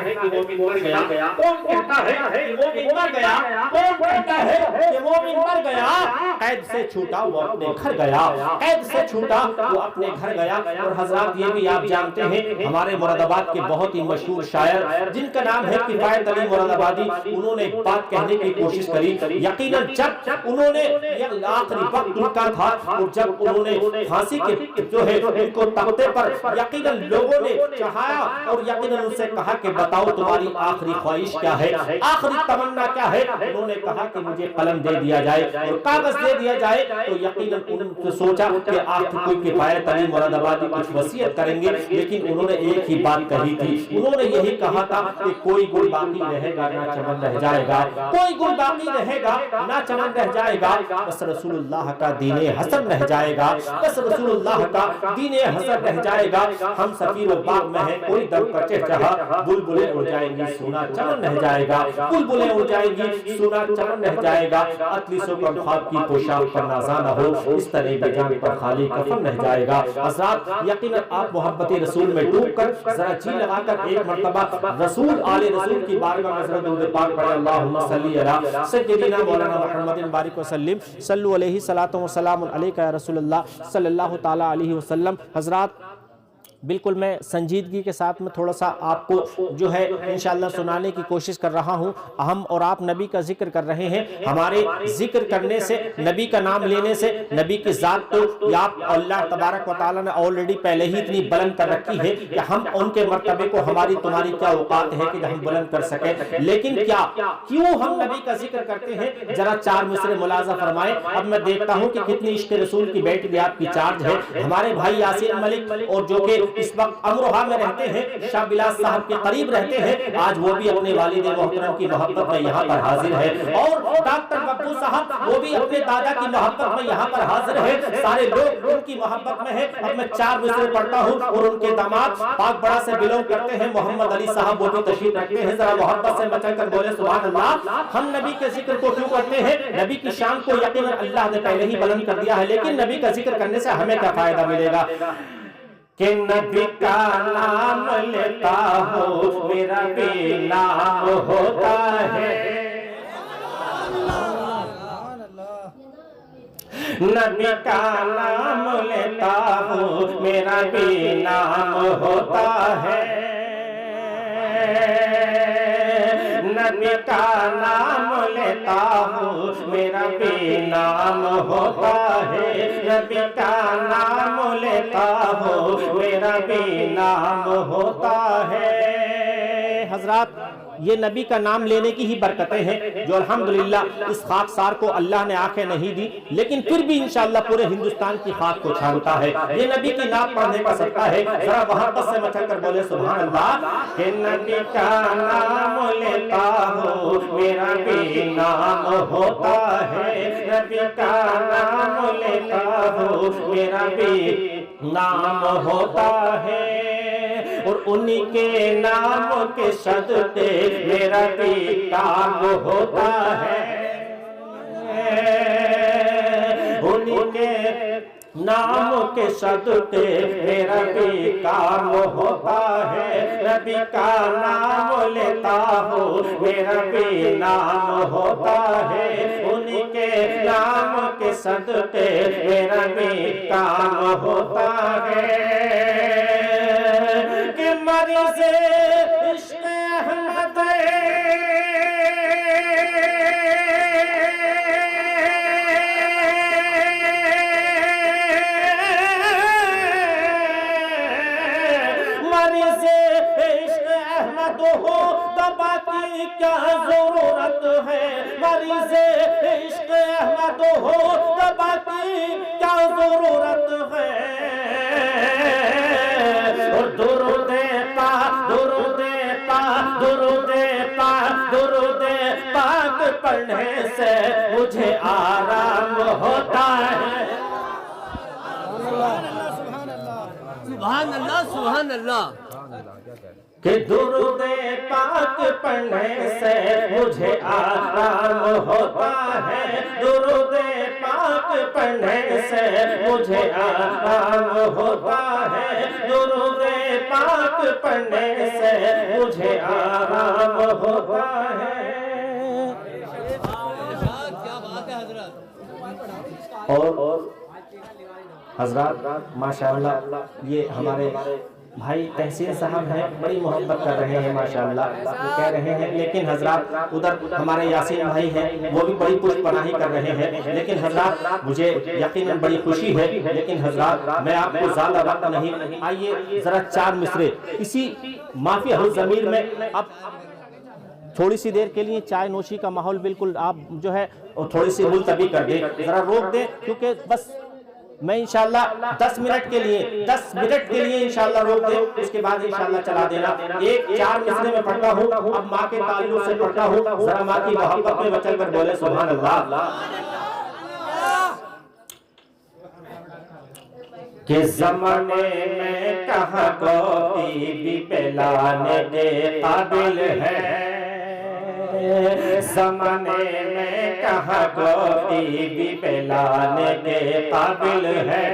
ہے کہ مومن مر گیا؟ کون کہتا ہے کہ مومن مر گیا؟ کون کہتا ہے کہ مومن مر گیا؟ قید سے چھوٹا وہ اپنے گھر گیا، قید سے چھوٹا وہ اپنے گھر گیا۔ اور حضرات یہ بھی آپ جانتے ہیں ہمارے مراد آباد کے بہت ہی مشہور شاعر جن کا نام ہے کفایت علی مراد آبادی، انہوں نے ایک بات کہنے کی کوشش کری، یقیناً جب انہوں نے آخری وقت ان کا تھا اور جب انہوں نے پھانسی کے جو ہے ان کو تختے پر یقیناً لوگوں نے چڑھایا اور یقیناً ان سے کہا کہ بتاؤ تمہاری آخری خواہش کیا ہے، آخری تمنا کیا ہے؟ انہوں نے کہا کہ مجھے قلم دے دیا جائے اور کاغذ دے دیا جائے۔ تو یقیناً انہوں نے سوچا کہ آخر کوئی کفایت علی مراد آبادی کچھ وصیت کریں گے، لیکن انہوں نے ایک ہی بات کہی تھی، انہوں نے یہی کہا تھا کہ کوئی گل باقی رہے گا نہ چمن رہ جائے گا، کوئی گل باقی رہے گا نہ چمن رہ جائے گا، بس رسول اللہ کا دین حسن رہ جائے گا، بس رسول اللہ کا دین حسن رہ جائے گا۔ ہم سفیر و باغ میں ہے کوئی دم کا چہچہا، بلبلیں اڑ جائیں گی سونا چمن رہ جائے گا، بلبلیں اڑ جائیں گی سونا چمن رہ جائے گا، اطلسوں کا خواب کی پوشاک پر نازا نہ ہو، اس طرح بے جان پر خالی کفن رہ جائے گا۔ حضرات یقیناً آپ محبت رسول میں ڈوب کر ذرا جی لگا کر ایک مرتبہ رسول آل رسول کی بارگاہ میں ذرا درود پاک پڑھیں، اللہم صلی علی سیدنا مولانا محمد بارک وسلم، صلو علیہ صلاۃ و سلام علیک یا رسول اللہ صلی اللہ تعالی علیہ وسلم۔ حضرات بالکل میں سنجیدگی کے ساتھ میں تھوڑا سا آپ کو جو ہے انشاءاللہ سنانے کی کوشش کر رہا ہوں۔ ہم اور آپ نبی کا ذکر کر رہے ہیں، ہمارے ذکر کرنے سے، نبی کا نام لینے سے، نبی کی ذات تو یا اللہ تبارک و تعالیٰ نے آلریڈی پہلے ہی اتنی بلند کر رکھی ہے کہ ہم ان کے مرتبے کو ہماری تمہاری کیا اوقات ہے کہ ہم بلند کر سکیں، لیکن کیوں ہم نبی کا ذکر کرتے ہیں؟ ذرا چار مصرے ملاحظہ فرمائیں۔ اب میں دیکھتا ہوں کہ کتنی عشق رسول کی بیٹی بھی آپ کی چارج ہے۔ ہمارے بھائی یاسین ملک اور جو کہ اس وقت امروہہ میں رہتے ہیں، شاہ بلاس صاحب کے قریب رہتے ہیں، آج وہ بھی اپنے والد محترم کی محبت میں یہاں پر حاضر ہے، اور ڈاکٹر ببو صاحب وہ بھی اپنے دادا کی محبت میں یہاں پر حاضر ہے، سارے لوگ ان کی محبت میں ہیں۔ اب میں چار مصرے پڑھتا ہوں اور ان کے داماد پاک بڑا سے بلونگ کرتے ہیں، محمد علی صاحب وہ بھی تشریف رکھتے ہیں، ذرا محبت سے مچل کر بولے سبحان اللہ۔ ہم نبی کے ذکر کو کیوں کرتے ہیں؟ نبی کی شان کو یقیناً اللہ نے پہلے ہی بلند کر دیا ہے، لیکن نبی کا ذکر کرنے سے ہمیں کیا فائدہ ملے گا؟ کہ نبی کا نام لیتا ہوں میرا بھی نام ہوتا ہے، نبی کا نام لیتا ہوں میرا بھی نام ہوتا ہے، نبی کا نام لیتا ہوں میرا بھی نام ہوتا ہے، نبی کا نام لیتا ہوں میرا بھی نام ہوتا ہے۔ حضرات یہ نبی کا نام لینے کی ہی برکتیں ہیں جو الحمدللہ اس خاکسار کو اللہ نے آنکھیں نہیں دی، لیکن پھر بھی انشاءاللہ پورے ہندوستان کی خاک کو چھانتا ہے۔ یہ نبی کی نام پڑھنے کا صدقہ ہے، ذرا محبت سے مچل کر بولے سبحان اللہ۔ کہ نبی کا نام لیتا ہوں میرا بھی نام ہوتا ہے، نبی کا نام لیتا ہوں میرا بھی نام ہوتا ہے، اور انہی کے نام کے صدقے میرا بھی کام ہوتا ہے، انہی کے نام کے صدقے میرا بھی کام ہوتا ہے، نبی کا نام لیتا ہوں میرا بھی نام ہوتا ہے، انہی کے نام کے صدقے میرا بھی کام ہوتا ہے۔ کہ مریض عشق احمد مریض عشق احمد ہو دوا کی کیا ضرورت ہے، مریض عشق احمد ہو دوا کی کیا ضرورت ہے، اور درود پاک درود پاک درود پاک درود پاک پڑھنے سے مجھے آرام ہوتا ہے۔ سبحان اللہ سبحان اللہ۔ کہ درود پاک پڑھنے سے مجھے آرام ہوتا ہے، درود پاک پڑھنے سے مجھے آرام ہوتا ہے، درود پاک پڑھنے سے مجھے آرام ہوتا ہے۔ کیا بات ہے حضرت۔ اور حضرات ماشاءاللہ یہ ہمارے بھائی تحسین صاحب ہیں، بڑی محبت کر رہے ہیں ماشاءاللہ، وہ کہہ رہے ہیں، لیکن حضرات ادھر ہمارے یاسین بھائی ہیں، وہ بھی بڑی پشت پناہی کر رہے ہیں، لیکن حضرات مجھے یقیناً بڑی خوشی ہے، لیکن حضرات میں آپ کو زیادہ وقت نہیں، آئیے ذرا 4 مصرے اسی مافی الضمیر میں اب تھوڑی سی دیر کے لیے چائے نوشی کا ماحول بالکل آپ جو ہے تھوڑی سی ملتوی کر دیں، ذرا روک دیں، کیونکہ بس میں انشاءاللہ 10 منٹ کے لیے انشاءاللہ روک دیں، اس کے بعد انشاءاللہ چلا دینا۔ ایک 4 مصرے میں پڑھتا ہوں، اب ماں کے تعلق سے پڑھتا ہوں، ذرا ماں کی محبت میں بچل کر بولے سبحان اللہ۔ کہ زمانے میں کہاں کوئی بھی پلانے کے قابل ہے، زمانے میں کہاں کوئی بھی پلانے کے قابل ہے۔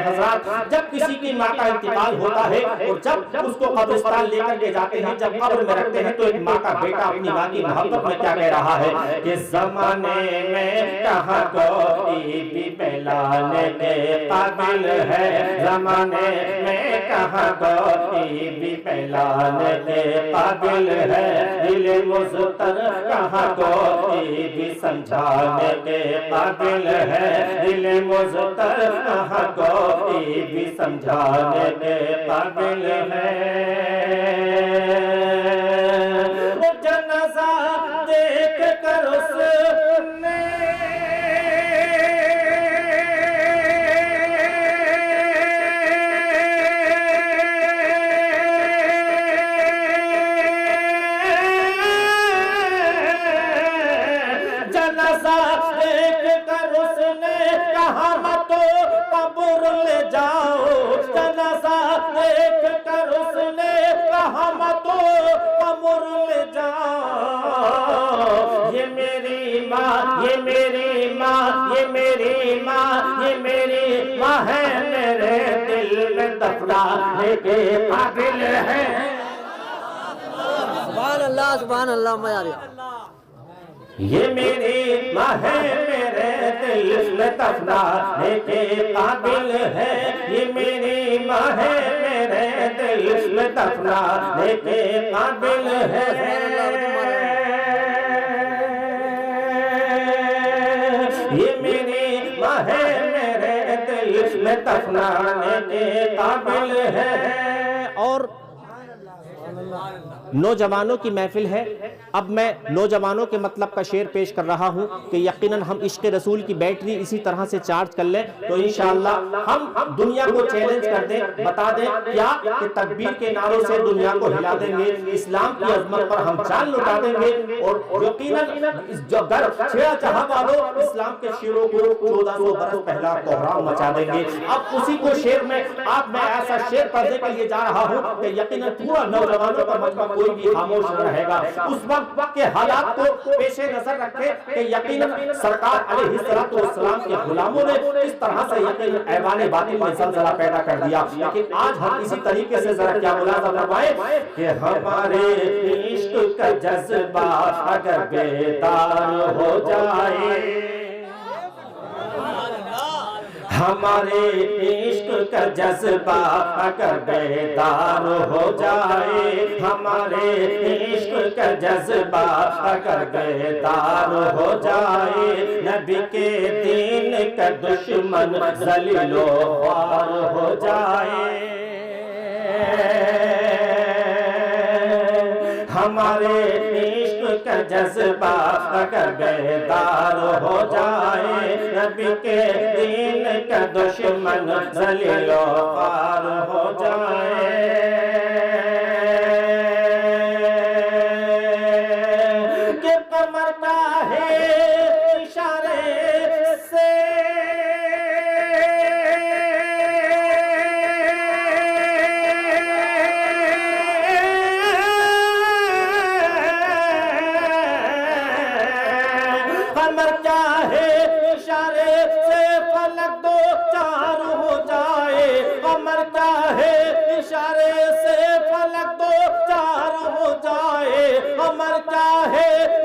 حضرات جب کسی کی ماں کا انتقال ہوتا ہے اور جب اس کو قبرستان لے کر کے جاتے ہیں، جب قبر میں رکھتے ہیں، تو ایک ماں کا بیٹا اپنی ماں کی محبت میں کیا کہہ رہا ہے کہ زمانے میں کہاں کوئی بھی پلانے کے قابل ہے، زمانے میں کہاں کوئی بھی پلانے کے قابل ہے، دل مضطر کہاں کوئی بھی سمجھانے کے قابل ہے، دل مضطر کہاں کوئی بھی سمجھانے کے قابل ہے۔ وہ جنازہ دیکھ کر اس نے کہا مت قبر لے جاؤ، جنازہ دیکھ کر اس نے کہا مت قبر لے جاؤ، یہ میری ماں، یہ میری ماں، یہ میری ماں، یہ میری ماں ہے، میرے دل میں دفنانے کے قابل ہے۔ سبحان اللہ سبحان اللہ، میں آ رہا۔ یہ میری ماں ہے، میرے دل میں دفنانے کے قابل ہے، یہ میری ماں ہے، میرے دل میں دفنانے کے قابل ہے۔ یہ میری ماں ہے، میرے دل میں دفنانے کے قابل ہے۔ اور نوجوانوں کی محفل ہے، اب میں نوجوانوں کے مطلب کا شعر پیش کر رہا ہوں کہ یقیناً ہم عشق رسول کی بیٹری اسی طرح سے چارج کر لیں تو انشاءاللہ ہم دنیا کو چیلنج کر دیں، بتا دیں کیا کہ تکبیر کے نعروں سے دنیا کو ہلا دیں گے، اسلام کی عظمت پر ہم جان لٹا دیں گے، اور یقیناً جو گر چھیڑا جہاں والوں اسلام کے شیروں کو 1400 برس پہلا کوہرام مچا دیں گے۔ اب اسی کو شعر میں آپ میں ایسا شعر پڑھنے کے لیے جا رہا ہوں کہ یقیناً پورا نوجوانوں کا مجمع کوئی بھی خاموش نہ رہے گا، اس وقت کے حالات کو پیش نظر رکھے کہ یقیناً سرکار علیہ السلام کے غلاموں نے اس طرح سے یقیناً ایوان باطل میں زلزلہ پیدا کر دیا، لیکن آج ہم اسی طریقے سے ذرا کیا ملاحظہ فرمائیں کہ ہمارے عشق کا جذبہ اگر بیدار ہو جائے، ہمارے عشق کا جذبہ اگر بیدار ہو جائے، ہمارے عشق کا جذبہ اگر بیدار ہو جائے، نبی کے دین کا دشمن ذلیل و خوار ہو جائے، ہمارے عشق کا جذبہ اگر بیدار ہو جائے، نبی کے دین کا دشمن ذلیل و خوار ہو جائے۔ کہ قمر کا ہے اشارے سے اشارے سے فلک دو چار ہو جائے، قمر کا ہے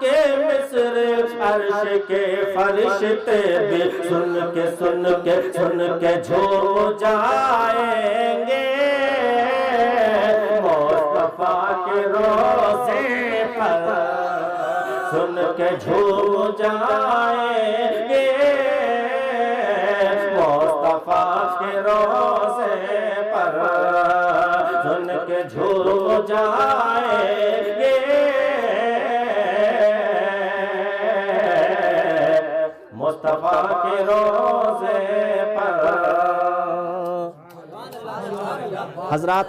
کے مصر عرش کے فرشتے بھی سن کے جھوم جائیں گے مصطفیٰ کے روضے پر سن کے جھوم جائیں گے مصطفیٰ کے روضے پر سن کے جھوم جائیں گے مصطفیٰ کے روضے پر۔ حضرات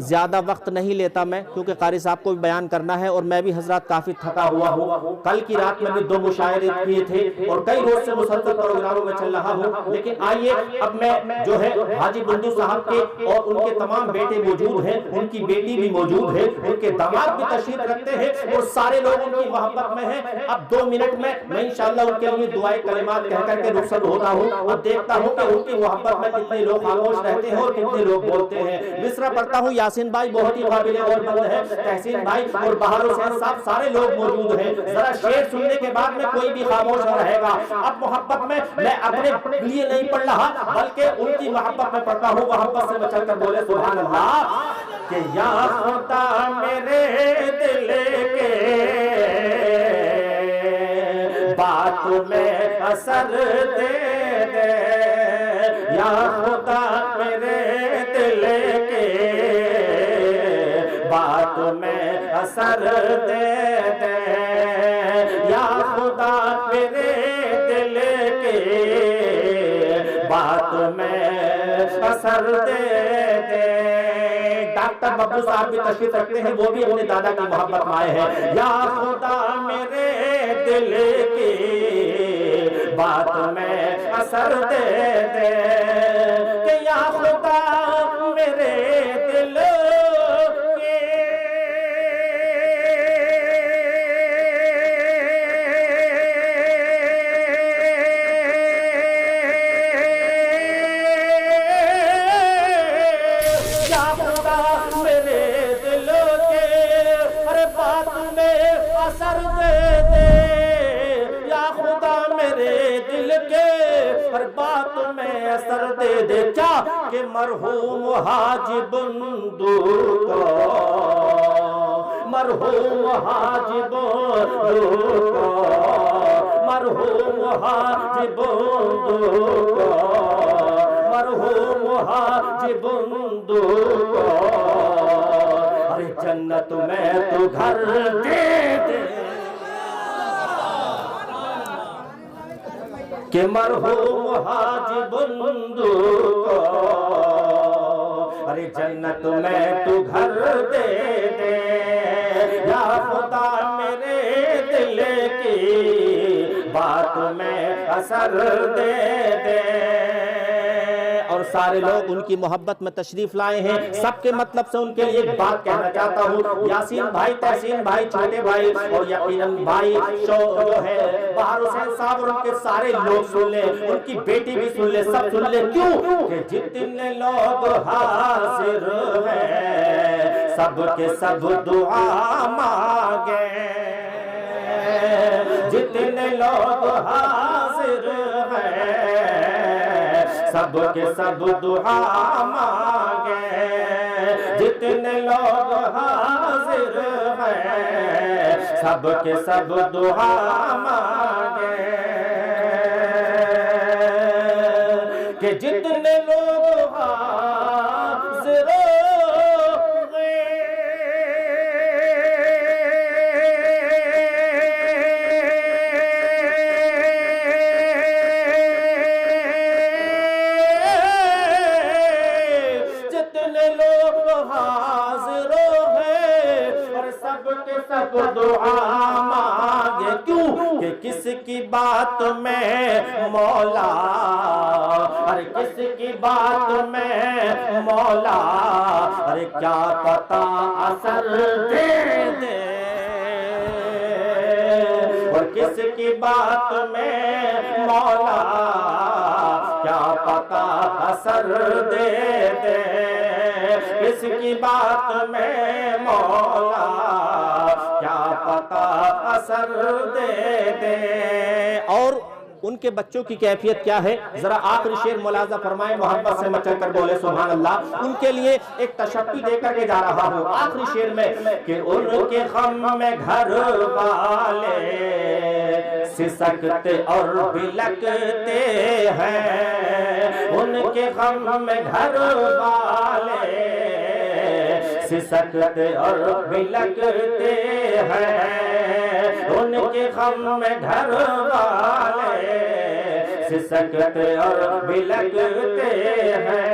زیادہ وقت نہیں لیتا میں کیونکہ قاری صاحب کو بھی بیان کرنا ہے اور میں بھی حضرات کافی تھکا ہوا ہوں۔ کل کی رات میں بھی 2 مشاعرے کیے تھے اور کئی روز سے مسلسل پروگراموں میں چل رہا ہوں، لیکن آئیے اب میں جو ہے حاجی بندو صاحب کے اور ان کے تمام بیٹے موجود ہیں، ان کی بیٹی بھی موجود ہے، ان کے داماد بھی تشریف رکھتے ہیں اور سارے لوگ ان کی محبت میں ہیں۔ اب 2 منٹ میں انشاءاللہ ان کے لیے دعائے کلمات کہہ کر کے رخصت ہوتا ہوں اور دیکھتا ہوں کہ ان کی محبت میں کتنے لوگ خاموش رہتے ہیں اور کتنے لوگ بولتے ہیں۔ مصرع پڑھتا ہوں، یاسین بھائی بہت ہی قابل غور بند ہے، تحسین بھائی اور بہار حسین صاحب سارے لوگ موجود ہیں۔ ذرا شعر سننے کے بعد میں کوئی بھی خاموش نہ رہے گا۔ اب محبت میں اپنے لیے نہیں پڑھ رہا بلکہ ان کی محبت میں پڑھتا ہوں۔ محبت سے بچل کر بولے سبحان اللہ کہ یا خدا میرے دل کے بات میں اثر دے دے، یا خدا میرے دل کے بات میں اثر دے دے، یا خدا میرے دل کے بات میں اثر دے دے۔ ڈاکٹر ببو صاحب بھی تشریف رکھتے ہیں، وہ بھی اپنے دادا کی محبت میں آئے ہیں۔ یا خدا میرے دل کی بات میں اثر دے دے کہ یا خدا میرے دل اثر دے دے، یا خدا میرے دل کے ہر بات میں اثر دے دے۔ کیا کہ مرحوم حاجی بندو کو، مرحوم حاجی بندو کو، مرحوم حاجی بندو کو، مرحوم حاجی بندو کو ارے جنت میں تو گھر دے دے کہ مرحوم حاجی بندو کو ارے جنت میں تو گھر دے دے، یا خدا میرے دل کی بات میں اثر دے دے۔ اور سارے لوگ ان کی محبت میں تشریف لائے ہیں، سب کے مطلب سے ان کے لیے ایک بات کہنا چاہتا ہوں۔ یاسین بھائی، تحسین بھائی، چھوٹے بھائی اور یقیناً بھائی جو ہے بہار حسین صاحب اور ان کے سارے لوگ سن لیں، ان کی بیٹی بھی سن لیں، سب سن لیں۔ کیوں کہ جتنے لوگ حاضر ہیں سب کے سب دعا مانگے، جتنے لوگ حاضر ہیں سب کے سب دعا مانگے، جتنے لوگ حاضر ہیں سب کے سب دعا مانگے، کہ جتنے لوگ حاضر سب دعا مانگے۔ کیوں کہ کس کی بات میں مولا، ارے کس کی بات میں مولا ارے کیا پتا اثر دے دے، اور کس کی بات میں مولا کیا پتا اثر دے دے، کس کی بات میں مولا کیا پتا اثر دے دے. اور ان کے بچوں کی کیفیت کیا ہے؟ ذرا آخری شعر ملاحظہ فرمائیں، محبت سے مچل کر بولے سبحان اللہ. ان کے لیے ایک تشبیہ دے کر کے جا رہا ہوں آخری شعر میں کہ ان کے غم میں گھر والے سسکتے اور بلکتے ہیں. ان کے غم میں گھر والے سسکتے اور بلکتے ہیں. ان کے غم میں گھر والے سسکتے اور بلکتے ہیں.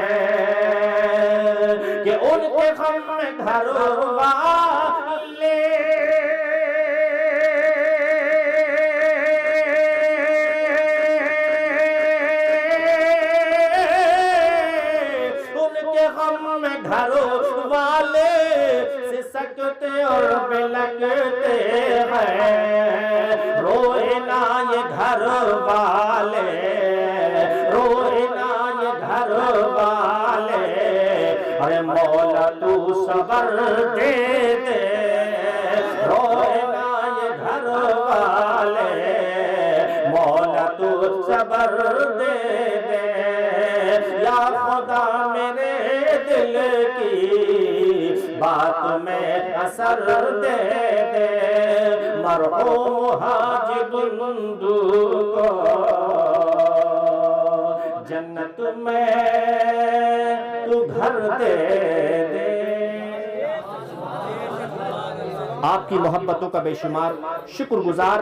کہ ان کے غم میں گھر والے گھر والے سسکتے اور بلکتے ہیں. روئے نا یہ گھر والے، روئے نا یہ گھر والے. ارے مولا تو صبر دے دے. روئے نا یہ گھر والے، مولا تو صبر دے دے. یا خدا میرے دل کی بات میں اثر دے دے. مرحوم حاجی بندو کو جنت میں تو گھر دے دے. آپ کی محبتوں کا بے شمار شکر گزار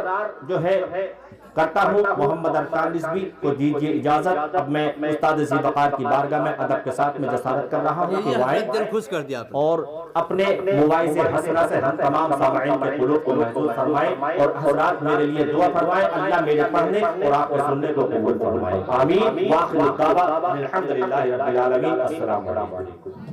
جو ہے کرتا ہوں. محمد ارکان نسبی کو دیجیے اجازت. اب میں استاد ذیوقار کی بارگاہ میں ادب کے ساتھ میں جسارت کر رہا ہوں کہ وائیں دل خوش کر دیا اور اپنے مواعظ حسنہ سے ہم تمام سامعین کے قلوب کو محفوظ فرمائیں. اور حضرات میرے لیے دعا فرمائیں، اللہ میرے پڑھنے اور آپ کے سننے کو قبول فرمائیں. آمین. وآخر دعوانا الحمدللہ رب العالمین. السلام علیکم.